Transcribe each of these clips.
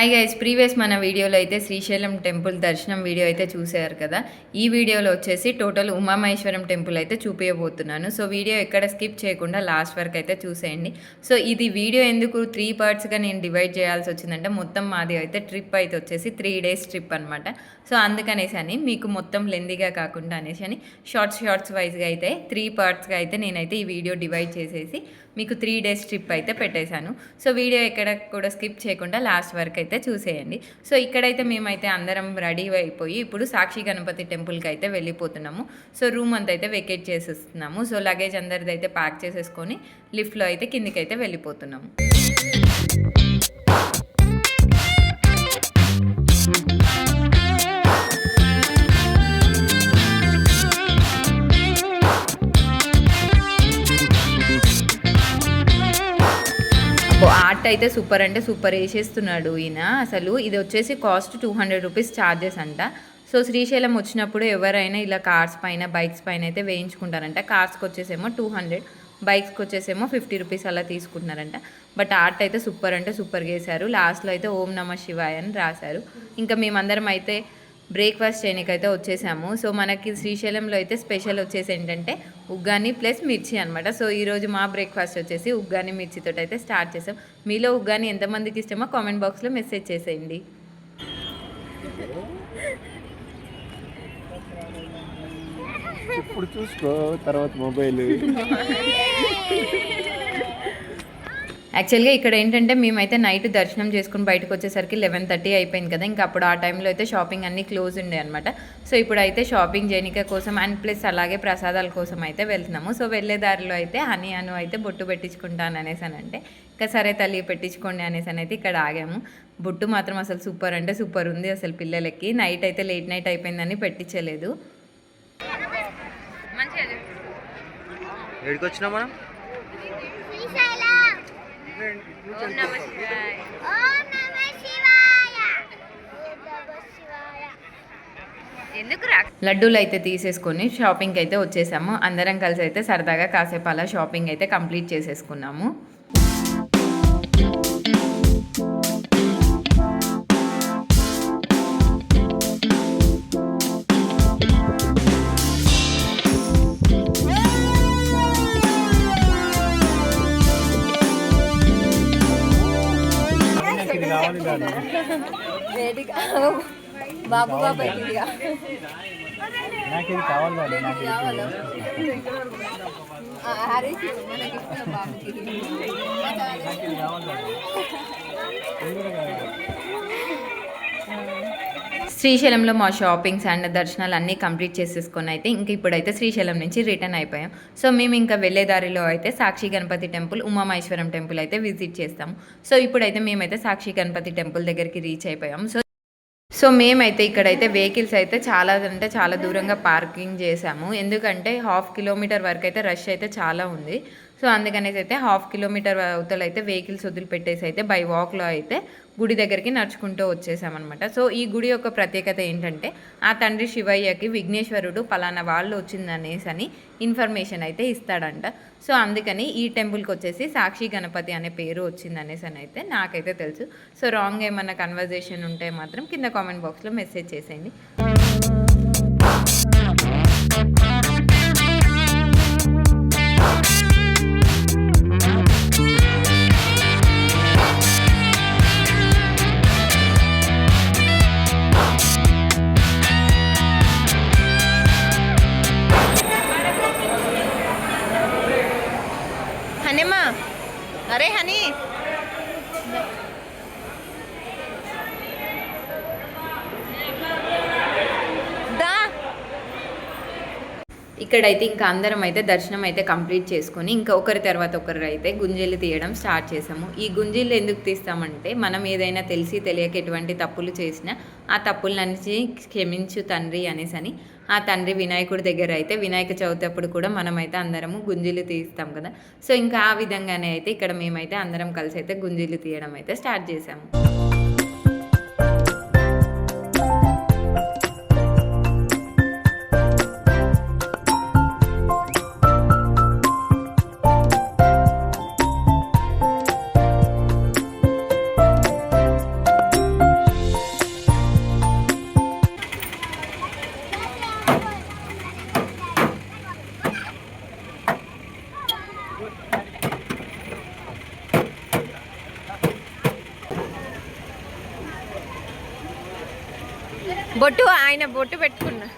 Hi guys, previous మన వీడియోలో అయితే శ్రీశైలం టెంపుల్ దర్శనం వీడియో అయితే చూసారు కదా. ఈ వీడియోలో వచ్చేసి టోటల్ ఉమామహేశ్వరం టెంపుల్ అయితే చూపించబోతున్నాను. సో వీడియో ఎక్కడ స్కిప్ చేయకుండా లాస్ట్ వరకు అయితే చూసేయండి. సో ఇది వీడియో ఎందుకు 3 పార్ట్స్గా నేను డివైడ్ చేయాల్సి వచ్చిందంటే మొత్తం మాది అయితే ట్రిప్ అయితే వచ్చేసి 3 days ట్రిప్ అనమాట. సో అందుకనేసి అని మీకు మొత్తం లెందీగా కాకుండా అనేసి అని షార్ట్స్ వైజ్గా అయితే 3 పార్ట్స్గా అయితే నేనైతే ఈ వీడియో డివైడ్ చేసేసి మీకు 3 days ట్రిప్ అయితే పెట్టేశాను. సో వీడియో ఎక్కడ కూడా స్కిప్ చేయకుండా లాస్ట్ వరకు అయితే చూసేయండి. సో ఇక్కడైతే మేమైతే అందరం రెడీ అయిపోయి ఇప్పుడు సాక్షి గణపతి టెంపుల్కి అయితే వెళ్ళిపోతున్నాము. సో రూమ్ అంతా అయితే వెకేట్ చేసేస్తున్నాము. సో లగేజ్ అందరిది అయితే ప్యాక్ చేసేసుకొని లిఫ్ట్లో అయితే కిందికి అయితే వెళ్ళిపోతున్నాము. ఆర్ట్ అయితే సూపర్ అంటే సూపర్ వేసేస్తున్నాడు ఈయన. అసలు ఇది వచ్చేసి కాస్ట్ 200 రూపీస్ ఛార్జెస్ అంట. సో శ్రీశైలం వచ్చినప్పుడు ఎవరైనా ఇలా కార్స్ పైన బైక్స్ పైన అయితే వేయించుకుంటారంట. కార్స్కి వచ్చేసేమో 200, బైక్స్కి వచ్చేసేమో 50 రూపీస్ అలా తీసుకుంటున్నారంట. బట్ ఆర్ట్ అయితే సూపర్ అంటే సూపర్గా వేశారు. లాస్ట్లో అయితే ఓం నమ శివాయ అని రాశారు. ఇంకా మేమందరం అయితే బ్రేక్ఫాస్ట్ చేయడానికైతే వచ్చేసాము. సో మనకి శ్రీశైలంలో అయితే స్పెషల్ వచ్చేసి ఏంటంటే ఉగ్గాని ప్లస్ మిర్చి అనమాట. సో ఈరోజు మా బ్రేక్ఫాస్ట్ వచ్చేసి ఉగ్గాని మిర్చితో అయితే స్టార్ట్ చేసాం. మీలో ఉగ్గాని ఎంతమందికి ఇష్టమో కామెంట్ బాక్స్లో మెసేజ్ చేసేయండి. ఇప్పుడు చూసుకో, తర్వాత మొబైల్. యాక్చువల్గా ఇక్కడ ఏంటంటే మేమైతే నైట్ దర్శనం చేసుకుని బయటకు వచ్చేసరికి 11:30 అయిపోయింది కదా. ఇంకా అప్పుడు ఆ టైంలో అయితే షాపింగ్ అన్నీ క్లోజ్ ఉండే అనమాట. సో ఇప్పుడు అయితే షాపింగ్ చేయనిక కోసం అండ్ ప్లస్ అలాగే ప్రసాదాల కోసం అయితే వెళ్తున్నాము. సో వెళ్ళే దారిలో అయితే హనీ అను అయితే బొట్టు పెట్టించుకుంటాను అనేసి అని అంటే ఇంకా సరే తల్లి పెట్టించుకోండి అనేసి అని అయితే ఇక్కడ ఆగాము. బొట్టు మాత్రం అసలు సూపర్ అంటే సూపర్ ఉంది అసలు పిల్లలకి. నైట్ అయితే లేట్ నైట్ అయిపోయిందని పెట్టించలేదు. ఎక్కడికి వచ్చినా మనం లడ్డూలు అయితే తీసేసుకొని షాపింగ్కి అయితే వచ్చేసాము. అందరం కలిసి అయితే సరదాగా కాసేపు అలా షాపింగ్ అయితే కంప్లీట్ చేసేసుకున్నాము. బాబు బాబు నాకు ఇది కావాలి. శ్రీశైలంలో మా షాపింగ్స్ అండ్ దర్శనాలు అన్నీ కంప్లీట్ చేసేసుకొని అయితే ఇంక ఇప్పుడైతే శ్రీశైలం నుంచి రిటర్న్ అయిపోయాం. సో మేము ఇంకా వెళ్ళే దారిలో అయితే సాక్షి గణపతి టెంపుల్, ఉమామహేశ్వరం టెంపుల్ అయితే విజిట్ చేస్తాము. సో ఇప్పుడైతే మేమైతే సాక్షి గణపతి టెంపుల్ దగ్గరికి రీచ్ అయిపోయాం. సో మేమైతే ఇక్కడైతే వెహికల్స్ అయితే చాలా దూరంగా పార్కింగ్ చేసాము. ఎందుకంటే 1/2 కిలోమీటర్ వరకు అయితే రష్ అయితే చాలా ఉంది. సో అందుకనేసి అయితే 1/2 కిలోమీటర్ అవతల అయితే వెహికల్స్ వదిలిపెట్టేసి అయితే బై వాక్లో అయితే గుడి దగ్గరికి నడుచుకుంటూ వచ్చేసామన్నమాట. సో ఈ గుడి యొక్క ప్రత్యేకత ఏంటంటే ఆ తండ్రి శివయ్యకి విఘ్నేశ్వరుడు పలానా వాళ్ళు వచ్చిందనేసి అని ఇన్ఫర్మేషన్ అయితే ఇస్తాడంట. సో అందుకని ఈ టెంపుల్కి వచ్చేసి సాక్షి గణపతి అనే పేరు వచ్చిందనేసి అని అయితే నాకైతే తెలుసు. సో రాంగ్ ఏమన్నా కన్వర్జేషన్ ఉంటే మాత్రం కింద కామెంట్ బాక్స్లో మెసేజ్ చేసేయండి. హనీమా, అరే హనీ, ఇక్కడైతే ఇంకా అందరం అయితే దర్శనం అయితే కంప్లీట్ చేసుకొని ఇంకా ఒకరి తర్వాత ఒకరు అయితే గుంజీలు తీయడం స్టార్ట్ చేసాము. ఈ గుంజీలు ఎందుకు తీస్తామంటే మనం ఏదైనా తెలిసి తెలియక ఎటువంటి తప్పులు చేసినా ఆ తప్పులన్నీ క్షమించు తండ్రి అనేసి అని ఆ తండ్రి వినాయకుడి దగ్గర అయితే వినాయక చవితి అప్పుడు కూడా మనమైతే అందరము గుంజీలు తీస్తాం కదా. సో ఇంకా ఆ విధంగానే అయితే ఇక్కడ మేమైతే అందరం కలిసి అయితే గుంజీలు తీయడం అయితే స్టార్ట్ చేసాము. బొట్టు ఆయన బొట్టు పెట్టుకున్నా.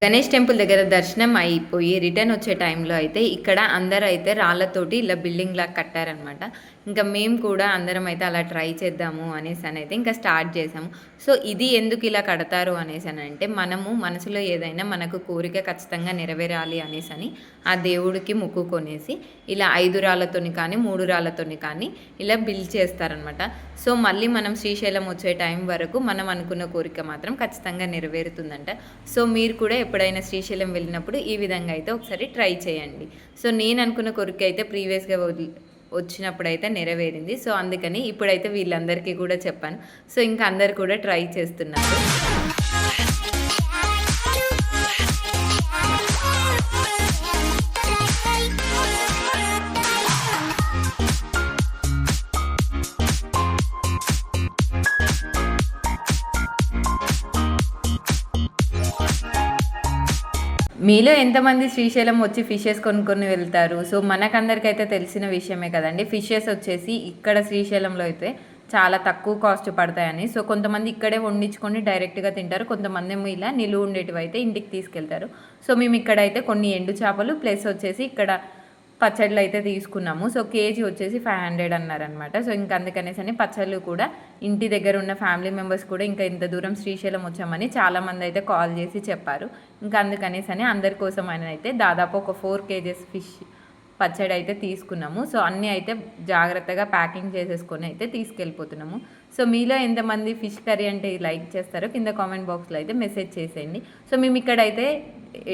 గణేష్ టెంపుల్ దగ్గర దర్శనం అయిపోయి రిటర్న్ వచ్చే టైంలో అయితే ఇక్కడ అందరూ అయితే రాళ్ళతోటి ఇలా బిల్డింగ్ లాగా కట్టారనమాట. ఇంకా మేము కూడా అందరం అయితే అలా ట్రై చేద్దాము అనేసి అయితే ఇంకా స్టార్ట్ చేసాము. సో ఇది ఎందుకు ఇలా కడతారు అనేసి అంటే మనము మనసులో ఏదైనా మనకు కోరిక ఖచ్చితంగా నెరవేరాలి అనేసి అని ఆ దేవుడికి మొక్కుకొనేసి ఇలా 5 రాళ్ళతోని కానీ 3 రాళ్ళతోని కానీ ఇలా బిల్డ్ చేస్తారనమాట. సో మళ్ళీ మనం శ్రీశైలం వచ్చే టైం వరకు మనం అనుకున్న కోరిక మాత్రం ఖచ్చితంగా నెరవేరుతుందంట. సో మీరు కూడా ఎప్పుడైనా శ్రీశైలం వెళ్ళినప్పుడు ఈ విధంగా అయితే ఒకసారి ట్రై చేయండి. సో నేను అనుకున్న కోరిక అయితే ప్రీవియస్గా వచ్చినప్పుడు అయితే నెరవేరింది. సో అందుకని ఇప్పుడైతే వీళ్ళందరికీ కూడా చెప్పాను. సో ఇంకా అందరు కూడా ట్రై చేస్తున్నారు. మీలో ఎంతమంది శ్రీశైలం వచ్చి ఫిషెస్ కొనుక్కొని వెళ్తారు? సో మనకందరికైతే తెలిసిన విషయమే కదండి. ఫిషెస్ వచ్చేసి ఇక్కడ శ్రీశైలంలో అయితే చాలా తక్కువ కాస్ట్ పడతాయని. సో కొంతమంది ఇక్కడే వండించుకొని డైరెక్ట్గా తింటారు, కొంతమంది ఏమో ఇలా నిలువ ఉండేటివి అయితే ఇంటికి తీసుకెళ్తారు. సో మేము ఇక్కడైతే కొన్ని ఎండు చేపలు ప్లస్ వచ్చేసి ఇక్కడ పచ్చళ్ళు అయితే తీసుకున్నాము. సో కేజీ వచ్చేసి 500 అన్నారనమాట. సో ఇంకా అందుకనేసి అని పచ్చళ్ళు కూడా ఇంటి దగ్గర ఉన్న ఫ్యామిలీ మెంబర్స్ కూడా ఇంకా ఇంత దూరం శ్రీశైలం వచ్చామని చాలామంది అయితే కాల్ చేసి చెప్పారు. ఇంకా అందుకనేసి అని అందరి కోసం అయితే దాదాపు ఒక 4 kgs ఫిష్ పచ్చడి అయితే తీసుకున్నాము. సో అన్నీ అయితే జాగ్రత్తగా ప్యాకింగ్ చేసేసుకొని అయితే తీసుకెళ్ళిపోతున్నాము. సో మీలో ఎంతమంది ఫిష్ కర్రీ అంటే లైక్ చేస్తారో కింద కామెంట్ బాక్స్లో అయితే మెసేజ్ చేసేయండి. సో మేము ఇక్కడైతే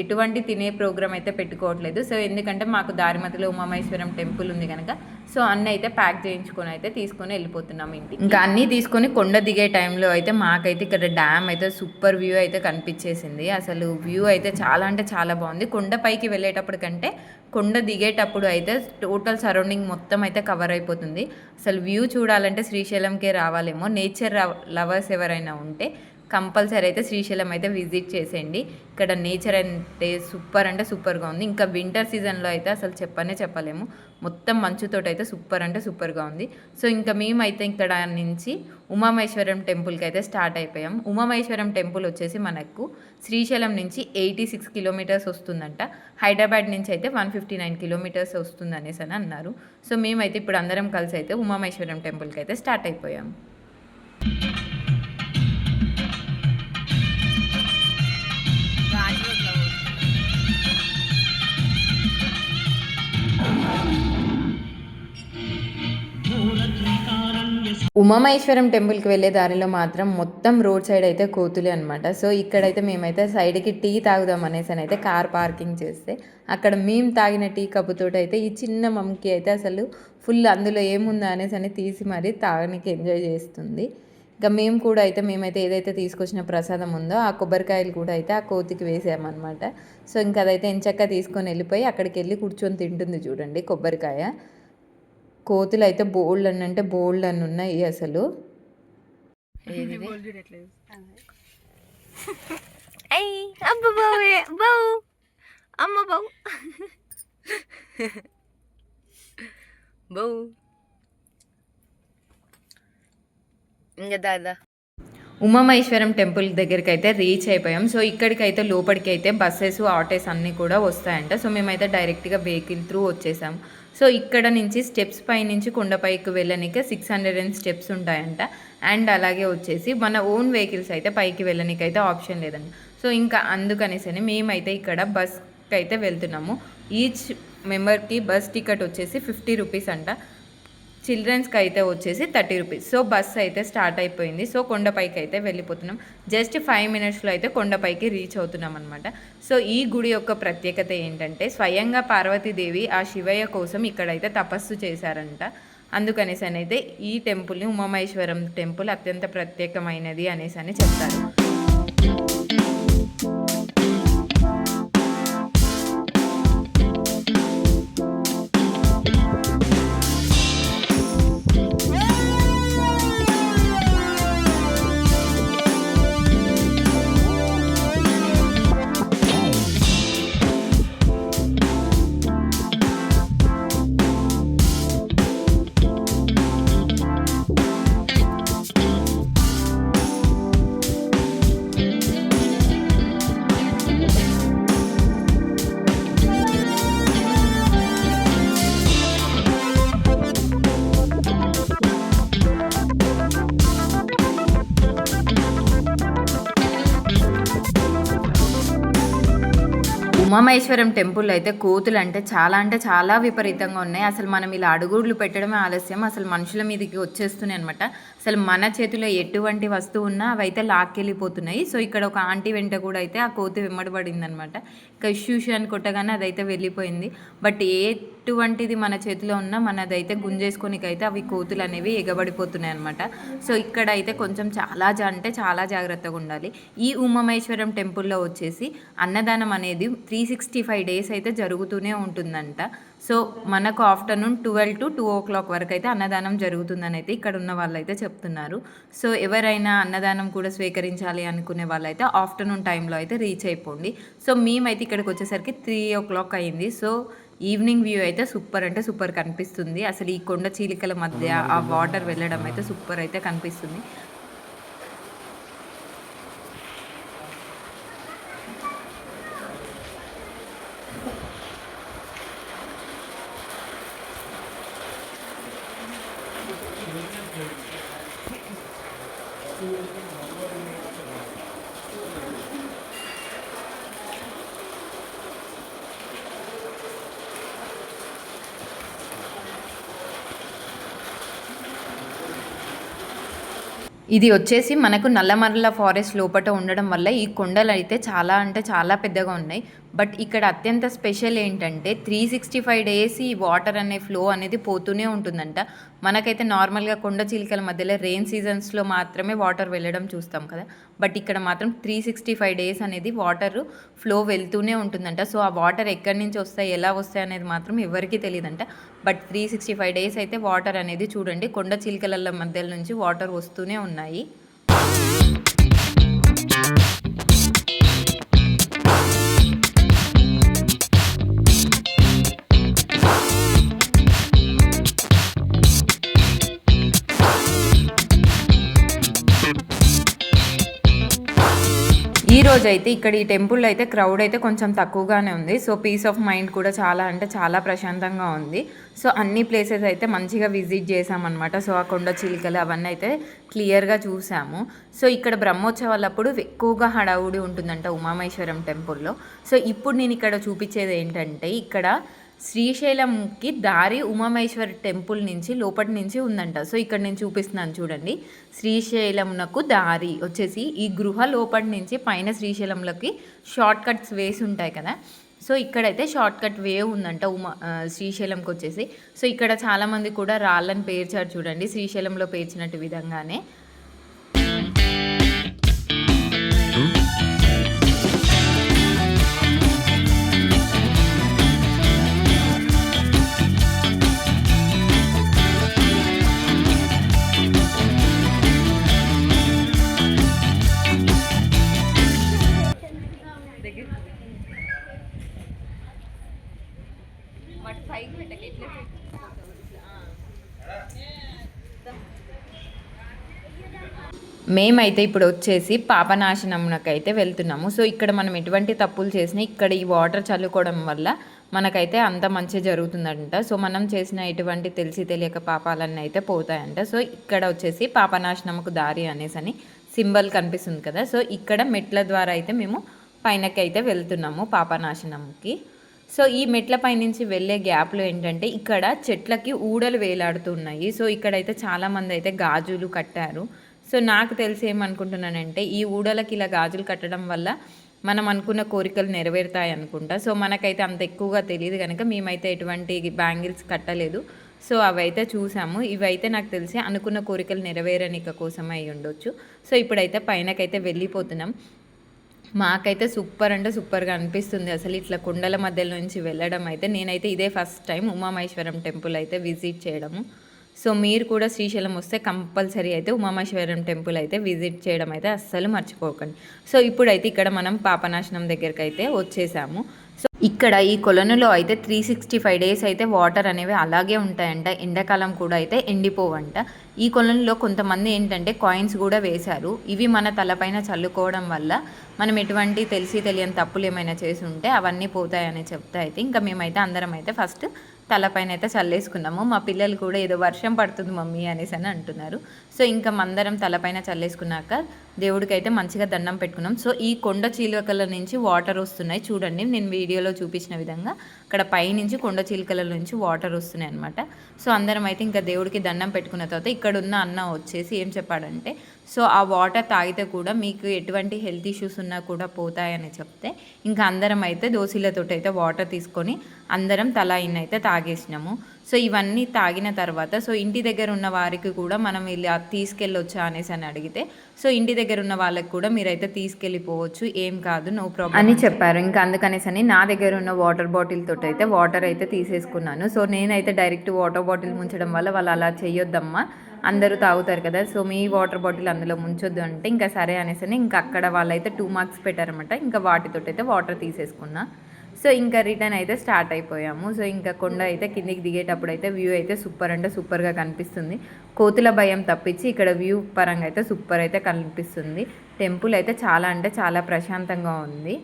ఎటువంటి తినే ప్రోగ్రామ్ అయితే పెట్టుకోవట్లేదు. సో ఎందుకంటే మాకు దారి మధ్యలో ఉమామహేశ్వరం టెంపుల్ ఉంది కనుక సో అన్నీ అయితే ప్యాక్ చేయించుకొని అయితే తీసుకొని వెళ్ళిపోతున్నాం ఇంటికి. ఇంకా అన్నీ తీసుకొని కొండ దిగే టైంలో అయితే మాకైతే ఇక్కడ డ్యామ్ అయితే సూపర్ వ్యూ అయితే కనిపించేసింది. అసలు వ్యూ అయితే చాలా అంటే చాలా బాగుంది. కొండ పైకి వెళ్ళేటప్పటికంటే కొండ దిగేటప్పుడు అయితే టోటల్ సరౌండింగ్ మొత్తం అయితే కవర్ అయిపోతుంది. అసలు వ్యూ చూడాలంటే శ్రీశైలంకే రావాలేమో. నేచర్ లవర్స్ ఎవరైనా ఉంటే కంపల్సరీ అయితే శ్రీశైలం అయితే విజిట్ చేసేయండి. ఇక్కడ నేచర్ అంటే సూపర్గా ఉంది. ఇంకా వింటర్ సీజన్లో అయితే అసలు చెప్పలేము, మొత్తం మంచుతోటి అయితే సూపర్ అంటే సూపర్గా ఉంది. సో ఇంకా మేమైతే ఇక్కడ నుంచి ఉమామహేశ్వరం టెంపుల్కి అయితే స్టార్ట్ అయిపోయాం. ఉమామహేశ్వరం టెంపుల్ వచ్చేసి మనకు శ్రీశైలం నుంచి 86 కిలోమీటర్స్ వస్తుందంట. హైదరాబాద్ నుంచి అయితే 159 కిలోమీటర్స్ వస్తుంది అనేసి అని అన్నారు. సో మేమైతే ఇప్పుడు అందరం కలిసి అయితే ఉమామహేశ్వరం టెంపుల్కి అయితే స్టార్ట్ అయిపోయాం. ఉమామహేశ్వరం టెంపుల్కి వెళ్ళే దారిలో మాత్రం మొత్తం రోడ్ సైడ్ అయితే కోతులే అనమాట. సో ఇక్కడైతే మేమైతే సైడ్కి టీ తాగుదాం అనేసి అయితే కార్ పార్కింగ్ చేస్తే అక్కడ మేము తాగిన టీ కప్పుతోటి అయితే ఈ చిన్న మమ్కి అయితే అసలు ఫుల్ అందులో ఏముందా అనేసి అని తీసి మరీ తాగడానికి ఎంజాయ్ చేస్తుంది. ఇంకా మేమైతే ఏదైతే తీసుకొచ్చిన ప్రసాదం ఉందో ఆ కొబ్బరికాయలు కూడా అయితే ఆ కోతికి వేసామన్నమాట. సో ఇంకా అదైతే ఎంచక్క తీసుకొని వెళ్ళిపోయి అక్కడికి వెళ్ళి కూర్చొని తింటుంది చూడండి కొబ్బరికాయ. కోతులు అయితే బోల్డ్ అని ఉన్నాయి అసలు. ఇంకా దాదా ఉమామహేశ్వరం టెంపుల్ దగ్గరికి అయితే రీచ్ అయిపోయాం. సో ఇక్కడికైతే లోపలికి అయితే బస్సెస్ ఆటోస్ అన్నీ కూడా వస్తాయంట. సో మేమైతే డైరెక్ట్గా వెహికల్ త్రూ వచ్చేసాం. సో ఇక్కడ నుంచి స్టెప్స్ పై నుంచి కొండపైకి వెళ్ళనికే 600 స్టెప్స్ ఉంటాయంట. అండ్ అలాగే వచ్చేసి మన ఓన్ వెహికల్స్ అయితే పైకి వెళ్ళనికి అయితే ఆప్షన్ లేదండి. సో ఇంకా అందుకనేసరి మేమైతే ఇక్కడ బస్కి అయితే వెళ్తున్నాము. ఈచ్ మెంబర్కి బస్ టికెట్ వచ్చేసి 50 రూపీస్ అంట. చిల్డ్రన్స్కి అయితే వచ్చేసి 30 రూపీస్. సో బస్ అయితే స్టార్ట్ అయిపోయింది. సో కొండపైకి అయితే వెళ్ళిపోతున్నాం. జస్ట్ 5 మినిట్స్లో అయితే కొండపైకి రీచ్ అవుతున్నాం అనమాట. సో ఈ గుడి యొక్క ప్రత్యేకత ఏంటంటే స్వయంగా పార్వతీదేవి ఆ శివయ్య కోసం ఇక్కడైతే తపస్సు చేశారంట. అందుకనేసి అయితే ఈ టెంపుల్ని ఉమామహేశ్వరం టెంపుల్ అత్యంత ప్రత్యేకమైనది అనేసి అని చెప్తారు. ఉమామహేశ్వరం టెంపుల్ అయితే కోతులు అంటే చాలా విపరీతంగా ఉన్నాయి. అసలు మనం ఇలా అడుగుడ్లు పెట్టడమే ఆలస్యం, అసలు మనుషుల మీదకి వచ్చేస్తున్నాయి అనమాట. అసలు మన చేతిలో ఎటువంటి వస్తువు ఉన్నా అవైతే లాక్కెళ్ళిపోతున్నాయి. సో ఇక్కడ ఒక ఆంటీ వెంట కూడా అయితే ఆ కోతి వెంబడబడింది అనమాట. ఇంకా ఇష్యూష్ అని కొట్టగానే అదైతే వెళ్ళిపోయింది. బట్ ఎటువంటిది మన చేతిలో ఉన్నా మనదైతే గుంజేసుకొనికైతే అవి కోతులు అనేవి ఎగబడిపోతున్నాయి అనమాట. సో ఇక్కడ అయితే కొంచెం చాలా జాగ్రత్తగా ఉండాలి. ఈ ఉమామహేశ్వరం టెంపుల్లో వచ్చేసి అన్నదానం అనేది 365 డేస్ అయితే జరుగుతూనే ఉంటుందంట. సో మనకు ఆఫ్టర్నూన్ 12 to 2 o'clock వరకు అయితే అన్నదానం జరుగుతుందని అయితే ఇక్కడ ఉన్న వాళ్ళు అయితే చెప్తున్నారు. సో ఎవరైనా అన్నదానం కూడా స్వీకరించాలి అనుకునే వాళ్ళైతే ఆఫ్టర్నూన్ టైంలో అయితే రీచ్ అయిపోండి. సో మేమైతే ఇక్కడికి వచ్చేసరికి 3 o'clock అయింది. సో ఈవినింగ్ వ్యూ అయితే సూపర్ అంటే సూపర్ కనిపిస్తుంది. అసలు ఈ కొండ చీలికల మధ్య ఆ వాటర్ వెళ్ళడం అయితే సూపర్ అయితే కనిపిస్తుంది. ఇది వచ్చేసి మనకు నల్లమర్ల ఫారెస్ట్ లోపల ఉండడం వల్ల ఈ కొండలు అయితే చాలా పెద్దగా ఉన్నాయి. బట్ ఇక్కడ అత్యంత స్పెషల్ ఏంటంటే 365 డేస్ ఈ వాటర్ అనే ఫ్లో అనేది పోతూనే ఉంటుందంట. మనకైతే నార్మల్గా కొండ చిలుకల మధ్యలో రెయిన్ సీజన్స్లో మాత్రమే వాటర్ వెళ్ళడం చూస్తాం కదా. బట్ ఇక్కడ మాత్రం 365 డేస్ అనేది వాటర్ ఫ్లో వెళ్తూనే ఉంటుందంట. సో ఆ వాటర్ ఎక్కడి నుంచి వస్తాయి, ఎలా వస్తాయి అనేది మాత్రం ఎవరికీ తెలియదంట. బట్ 365 డేస్ అయితే వాటర్ అనేది చూడండి కొండ చిలుకల మధ్యలో నుంచి వాటర్ వస్తూనే ఉన్నాయి. ఈ రోజు అయితే ఇక్కడ ఈ టెంపుల్ అయితే క్రౌడ్ అయితే కొంచెం తక్కువగానే ఉంది. సో పీస్ ఆఫ్ మైండ్ కూడా చాలా ప్రశాంతంగా ఉంది. సో అన్ని ప్లేసెస్ అయితే మంచిగా విజిట్ చేసామన్నమాట. సో ఆ కొండ చిలుకలు అవన్నీ అయితే క్లియర్గా చూసాము. సో ఇక్కడ బ్రహ్మోత్సవాలప్పుడు ఎక్కువగా హడావుడి ఉంటుందంట ఉమామహేశ్వరం టెంపుల్లో. సో ఇప్పుడు నేను ఇక్కడ చూపించేది ఏంటంటే ఇక్కడ శ్రీశైలంకి దారి ఉమామహేశ్వర టెంపుల్ నుంచి లోపటి నుంచి ఉందంట. సో ఇక్కడ నేను చూపిస్తున్నాను చూడండి. శ్రీశైలంకు దారి వచ్చేసి ఈ గృహ లోపటి నుంచి పైన శ్రీశైలంలోకి షార్ట్ కట్స్ వేసి ఉంటాయి కదా. సో ఇక్కడైతే షార్ట్ కట్ వే ఉందంట శ్రీశైలంకి వచ్చేసి. సో ఇక్కడ చాలామంది కూడా రాళ్ళని పేర్చారు చూడండి, శ్రీశైలంలో పేర్చినట్టు విధంగానే. మేమైతే ఇప్పుడు వచ్చేసి పాపనాశనంకైతే వెళ్తున్నాము. సో ఇక్కడ మనం ఎటువంటి తప్పులు చేసినా ఇక్కడ ఈ వాటర్ చల్లుకోవడం వల్ల మనకైతే అంత మంచి జరుగుతుందంట. సో మనం చేసిన ఎటువంటి తెలిసి తెలియక పాపాలన్నీ అయితే పోతాయంట. సో ఇక్కడ వచ్చేసి పాపనాశనంకు దారి అనేసి సింబల్ కనిపిస్తుంది కదా. సో ఇక్కడ మెట్ల ద్వారా అయితే మేము పైనకి అయితే వెళ్తున్నాము పాపనాశనంకి. సో ఈ మెట్ల పైనుంచి వెళ్ళే గ్యాప్లో ఏంటంటే ఇక్కడ చెట్లకి ఊడలు వేలాడుతున్నాయి. సో ఇక్కడైతే చాలామంది అయితే గాజులు కట్టారు. సో నాకు తెలిసి ఏమనుకుంటున్నానంటే ఈ ఊడలకి ఇలా గాజులు కట్టడం వల్ల మనం అనుకున్న కోరికలు నెరవేరుతాయి అనుకుంటా. సో మనకైతే అంత ఎక్కువగా తెలియదు కనుక మేమైతే ఎటువంటి బ్యాంగిల్స్ కట్టలేదు. సో అవైతే చూసాము. ఇవైతే నాకు తెలిసి అనుకున్న కోరికలు నెరవేరనిక కోసమే అయి ఉండొచ్చు. సో ఇప్పుడైతే పైనకైతే వెళ్ళిపోతున్నాం. మాకైతే సూపర్ అంటే సూపర్గా అనిపిస్తుంది అసలు ఇట్లా కొండల మధ్యలో నుంచి వెళ్ళడం అయితే. నేనైతే ఇదే ఫస్ట్ టైం ఉమామహేశ్వరం టెంపుల్ అయితే విజిట్ చేయడము. సో మీరు కూడా శ్రీశైలం వస్తే కంపల్సరీ అయితే ఉమామహేశ్వరం టెంపుల్ అయితే విజిట్ చేయడం అయితే అస్సలు మర్చిపోకండి. సో ఇప్పుడైతే ఇక్కడ మనం పాపనాశనం దగ్గరికి అయితే వచ్చేసాము. సో ఇక్కడ ఈ కొలనులో అయితే 365 డేస్ అయితే వాటర్ అనేవి అలాగే ఉంటాయంట. ఎండాకాలం కూడా అయితే ఎండిపోవంట. ఈ కొలనులో కొంతమంది ఏంటంటే కాయిన్స్ కూడా వేశారు. ఇవి మన తలపైన చల్లుకోవడం వల్ల మనం ఎటువంటి తెలియని తప్పులు ఏమైనా చేసి ఉంటే అవన్నీ పోతాయని చెప్తే అయితే ఇంకా మేమైతే అందరం అయితే ఫస్ట్ తలపైన అయితే చల్లేసుకున్నాము. మా పిల్లలు కూడా ఏదో వర్షం పడుతుంది మమ్మీ అనేసి అని అంటున్నారు. సో ఇంకా మందరం తలపైన చల్లేసుకున్నాక దేవుడికి అయితే మంచిగా దండం పెట్టుకున్నాం. సో ఈ కొండ చిలుకల నుంచి వాటర్ వస్తున్నాయి చూడండి, నేను వీడియోలో చూపించిన విధంగా అక్కడ పైనుంచి కొండ చిలుకల నుంచి వాటర్ వస్తున్నాయి అనమాట. సో అందరం అయితే ఇంకా దేవుడికి దండం పెట్టుకున్న తర్వాత ఇక్కడ ఉన్న అన్న వచ్చేసి ఏం చెప్పాడంటే, సో ఆ వాటర్ తాగితే కూడా మీకు ఎటువంటి హెల్త్ ఇష్యూస్ ఉన్నా కూడా పోతాయని చెప్తే ఇంకా అందరం అయితే దోశలతో అయితే వాటర్ తీసుకొని అందరం తలా ఇన్ని అయితే తాగేసినాము. సో ఇవన్నీ తాగిన తర్వాత సో ఇంటి దగ్గర ఉన్న వారికి కూడా మనం ఇలా తీసుకెళ్ళొచ్చా అనేసి అని అడిగితే, సో ఇంటి దగ్గర ఉన్న వాళ్ళకి కూడా మీరైతే తీసుకెళ్ళిపోవచ్చు, ఏం కాదు, నో ప్రాబ్లం అని చెప్పారు. ఇంకా అందుకనేసి అని నా దగ్గర ఉన్న వాటర్ బాటిల్ తోటి అయితే వాటర్ అయితే తీసేసుకున్నాను. సో నేనైతే డైరెక్ట్ వాటర్ బాటిల్ ముంచడం వల్ల వాళ్ళు అలా చేయొద్దమ్మా, అందరూ తాగుతారు కదా, సో మీ వాటర్ బాటిల్ అందులో ముంచొద్దు అంటే ఇంకా సరే అనేసి ఇంకా అక్కడ వాళ్ళైతే 2 మార్క్స్ పెట్టారనమాట. ఇంకా వాటితో అయితే వాటర్ తీసేసుకున్నా. సో ఇంకా రిటర్న్ అయితే స్టార్ట్ అయిపోయాము. సో ఇంకా కొండ అయితే కిందికి దిగేటప్పుడు అయితే వ్యూ అయితే సూపర్ అంటే సూపర్గా కనిపిస్తుంది. కోతుల భయం తప్పించి ఇక్కడ వ్యూ పరంగా అయితే సూపర్ అయితే కనిపిస్తుంది. టెంపుల్ అయితే చాలా అంటే చాలా ప్రశాంతంగా ఉంది.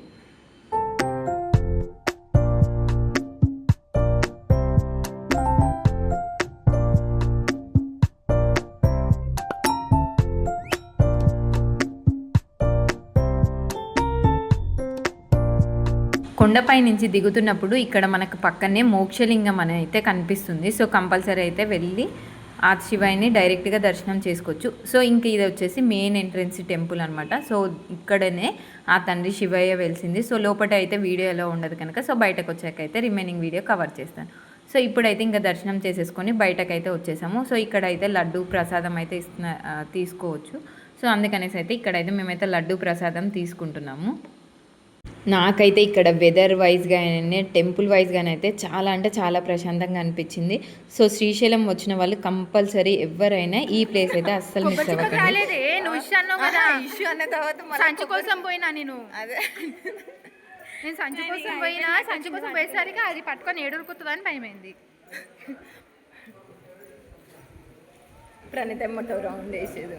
కొండపై నుంచి దిగుతున్నప్పుడు ఇక్కడ మనకు పక్కనే మోక్షలింగం అని అయితే కనిపిస్తుంది. సో కంపల్సరీ అయితే వెళ్ళి ఆ శివయ్యని డైరెక్ట్గా దర్శనం చేసుకోవచ్చు. సో ఇంక ఇది వచ్చేసి మెయిన్ ఎంట్రన్స్ టెంపుల్ అనమాట. సో ఇక్కడనే ఆ తండ్రి శివయ్య వెలిసింది. సో లోపల అయితే వీడియో ఎలా ఉండదు కనుక సో బయటకు వచ్చాక అయితే రిమైనింగ్ వీడియో కవర్ చేస్తాను. సో ఇప్పుడైతే ఇంకా దర్శనం చేసేసుకొని బయటకైతే వచ్చేసాము. సో ఇక్కడైతే లడ్డు ప్రసాదం అయితే తీసుకోవచ్చు. సో అందుకనేసి అయితే ఇక్కడైతే మేమైతే లడ్డు ప్రసాదం తీసుకుంటున్నాము. నాకైతే ఇక్కడ వెదర్ వైజ్గానే టెంపుల్ వైజ్గానే అయితే చాలా అంటే చాలా ప్రశాంతంగా అనిపించింది. సో శ్రీశైలం వచ్చిన వాళ్ళు కంపల్సరీ ఎవరైనా ఈ ప్లేస్ అయితే అస్సలు మిస్ అవ్వకండి. సంచి కోసం పోయినా నేను సంచి కోసం పోయినా, సంచి కోసం పోయేసరికి అది పట్టుకొని ఏడురుకుతుందని భయమైంది. ప్రణితమ్మతో రౌండ్ వేసేది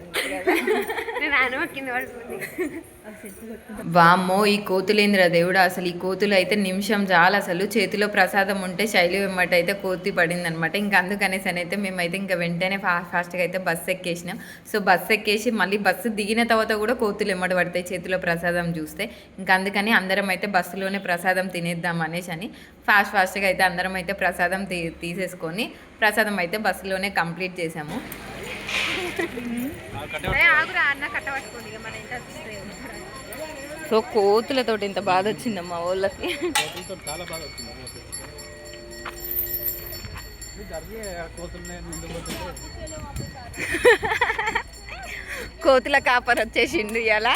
వామ్మో ఈ కోతులేంద్ర దేవుడు, అసలు ఈ కోతులు అయితే నిమిషం చాలా, అసలు చేతిలో ప్రసాదం ఉంటే శైలి వెమ్మట అయితే కోతి పడింది అనమాట. ఇంకా అందుకనేసి అయితే మేమైతే ఇంకా వెంటనే ఫాస్ట్గా అయితే బస్సు ఎక్కేసినాం. సో బస్సు ఎక్కేసి మళ్ళీ బస్సు దిగిన తర్వాత కూడా కోతులు ఎమ్మట పడతాయి చేతిలో ప్రసాదం చూస్తే. ఇంకా అందుకని అందరం అయితే బస్సులోనే ప్రసాదం తినేద్దాం అనేసి అని ఫాస్ట్గా అయితే అందరం అయితే ప్రసాదం తీసేసుకొని ప్రసాదం అయితే బస్సులోనే కంప్లీట్ చేసాము. సో కోతులతో ఇంత బాధ వచ్చిందమ్మా వాళ్ళకి. కోతుల కాపర్ వచ్చేసిండు ఇలా.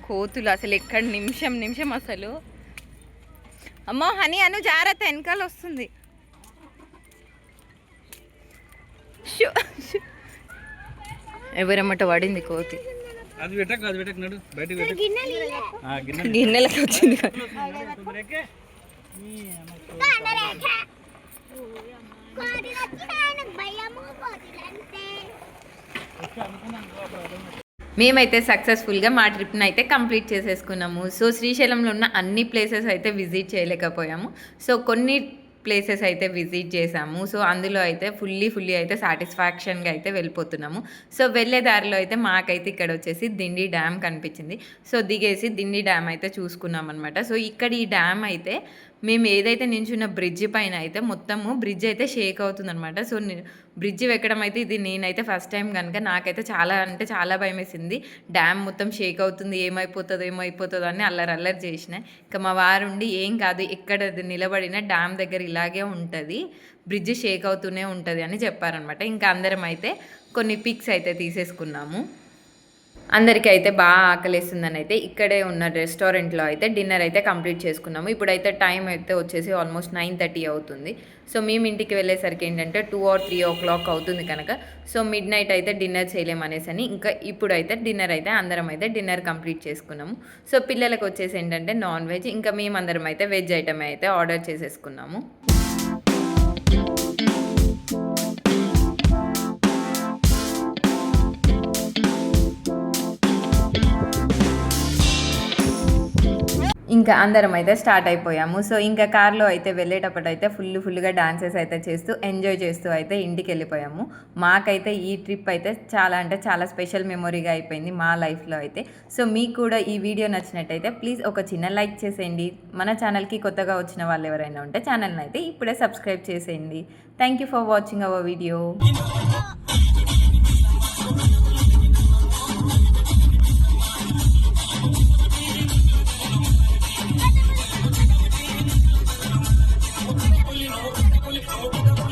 కోతులు అసలు ఎక్కడ నిమిషం అసలు. అమ్మో హనీ అను జాగ్రత్త, వెనకాల వస్తుంది. ఎవరమ్మట పడింది కోతి, గిన్నెలకి వచ్చింది. మేమైతే సక్సెస్ఫుల్గా మా ట్రిప్ని అయితే కంప్లీట్ చేసేసుకున్నాము. సో శ్రీశైలంలో ఉన్న అన్ని ప్లేసెస్ అయితే విజిట్ చేయలేకపోయాము. సో కొన్ని ప్లేసెస్ అయితే విజిట్ చేసాము. సో అందులో అయితే ఫుల్లీ అయితే సాటిస్ఫాక్షన్గా అయితే వెళ్ళిపోతున్నాము. సో వెళ్ళే దారిలో అయితే మాకైతే ఇక్కడ వచ్చేసి దిండి డ్యామ్ కనిపించింది. సో దిగేసి దిండి డ్యామ్ అయితే చూసుకున్నాం అనమాట. సో ఇక్కడ ఈ డ్యామ్ అయితే మేము ఏదైతే నించున్న బ్రిడ్జ్ పైన అయితే మొత్తము బ్రిడ్జ్ అయితే షేక్ అవుతుంది అనమాట. సో బ్రిడ్జ్ ఎక్కడం అయితే ఇది నేనైతే ఫస్ట్ టైం కనుక నాకైతే చాలా అంటే చాలా భయం వేసింది. డ్యామ్ మొత్తం షేక్ అవుతుంది, ఏమైపోతుందో అని అల్లరి చేసిన. ఇంకా మా వారుండి ఏం కాదు, ఎక్కడ నిలబడిన డ్యామ్ దగ్గర ఇలాగే ఉంటుంది, బ్రిడ్జ్ షేక్ అవుతూనే ఉంటుంది అని చెప్పారనమాట. ఇంకా అందరం అయితే కొన్ని పిక్స్ అయితే తీసేసుకున్నాము. అందరికీ అయితే బాగా ఆకలిస్తుందని అయితే ఇక్కడే ఉన్న రెస్టారెంట్లో అయితే డిన్నర్ అయితే కంప్లీట్ చేసుకున్నాము. ఇప్పుడైతే టైం అయితే వచ్చేసి ఆల్మోస్ట్ 9:30 అవుతుంది. సో మేము ఇంటికి వెళ్ళేసరికి ఏంటంటే 2 or 3 o'clock అవుతుంది కనుక సో మిడ్ నైట్ అయితే డిన్నర్ చేయలేమనేసి అని ఇంకా ఇప్పుడైతే డిన్నర్ అయితే అందరం అయితే డిన్నర్ కంప్లీట్ చేసుకున్నాము. సో పిల్లలకు వచ్చేసి ఏంటంటే నాన్ వెజ్, ఇంకా మేమందరం అయితే వెజ్ ఐటమ్ అయితే ఆర్డర్ చేసేసుకున్నాము. ఇంకా అందరం అయితే స్టార్ట్ అయిపోయాము. సో ఇంకా కార్లో అయితే వెళ్ళేటప్పుడు అయితే ఫుల్గా డాన్సెస్ అయితే చేస్తూ ఎంజాయ్ చేస్తూ అయితే ఇంటికి వెళ్ళిపోయాము. మాకైతే ఈ ట్రిప్ అయితే చాలా అంటే చాలా స్పెషల్ మెమొరీగా అయిపోయింది మా లైఫ్లో అయితే. సో మీకు కూడా ఈ వీడియో నచ్చినట్టయితే ప్లీజ్ ఒక చిన్న లైక్ చేసేయండి. మన ఛానల్కి కొత్తగా వచ్చిన వాళ్ళు ఎవరైనా ఉంటే ఛానల్ని అయితే ఇప్పుడే సబ్స్క్రైబ్ చేసేయండి. Thank you for watching our video. Pull it out.